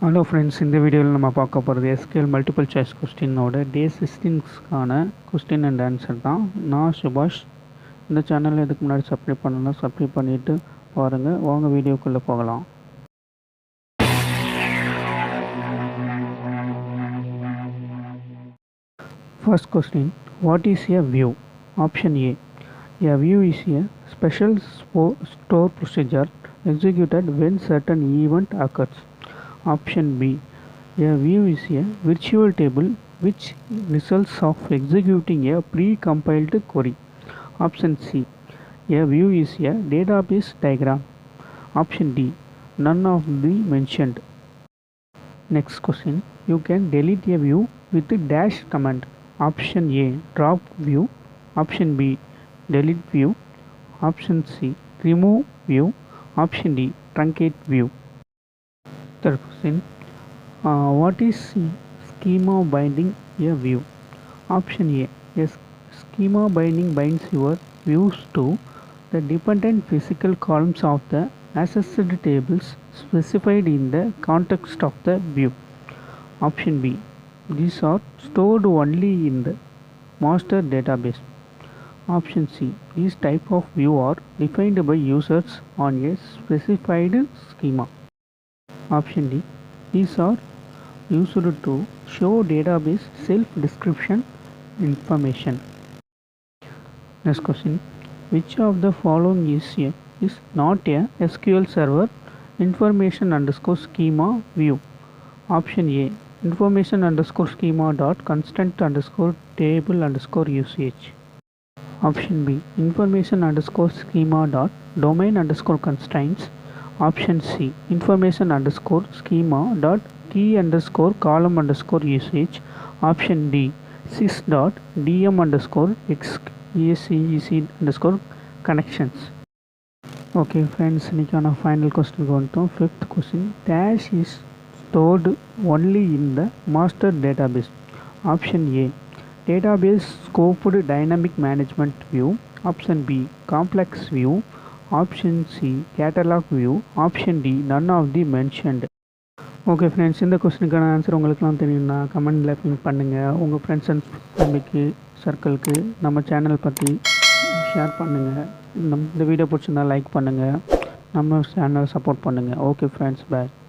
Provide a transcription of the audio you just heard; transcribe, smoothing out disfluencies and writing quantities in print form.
Hello friends, இந்த வீடியோவில் நம்ம பார்க்க போகிறது SQL மல்டிபிள் சாய்ஸ் கொஸ்டினோட டே 16க்கான கொஸ்டின் அண்ட் ஆன்சர் தான். நான் சுபாஷ். இந்த சேனலில் இதுக்கு முன்னாடி சப்ஸ்கிரைப் பண்ணலாம், சப்ஸ்கிரைப் பண்ணிவிட்டு பாருங்கள். வாங்க வீடியோக்குள்ளே போகலாம். First question, what is a view? Option A. A view is a special store procedure executed when certain event occurs. Option B. A view is a virtual table which results of executing a pre-compiled query. Option C. A view is a database diagram. Option D. None of the mentioned. Next question. You can delete a view with the dash command. Option A. Drop view. Option B. Delete view. Option C. Remove view. Option D. Truncate view. Third question. What is schema binding a view? Option A. A schema binding binds your views to the dependent physical columns of the accessed tables specified in the context of the view. Option B. These are stored only in the master database. Option C. These type of view are defined by users on a specified schema. Option D. These are used to show database self-description information. Next question. Which of the following is not a SQL Server information underscore schema view? Option A. Information underscore schema dot constant underscore table underscore usage. Option B. Information underscore schema dot domain underscore constraints. Option C. Information underscore schema dot key underscore column underscore usage. Option D. sys dot dm underscore exec underscore connections. Okay friends, இன்னைக்கான final question வந்துட்டோம். Fifth question. Dash is stored only in the master database. Option A. Database scoped dynamic management view. Option B. Complex view. Option C. Catalog view. Option D. None of the mentioned. Okay friends, இந்த கொஸ்டினுக்கான answer உங்களுக்குலாம் தெரியும்னா கமெண்டில் பின் பண்ணுங்கள். உங்கள் friends and ஃபேமிலிக்கு சர்க்கிளுக்கு நம்ம channel பற்றி share பண்ணுங்கள். இந்த வீடியோ பிடிச்சிருந்தால் லைக் பண்ணுங்கள். நம்ம சேனலை சப்போர்ட் பண்ணுங்கள். ஓகே ஃப்ரெண்ட்ஸ், பாய்.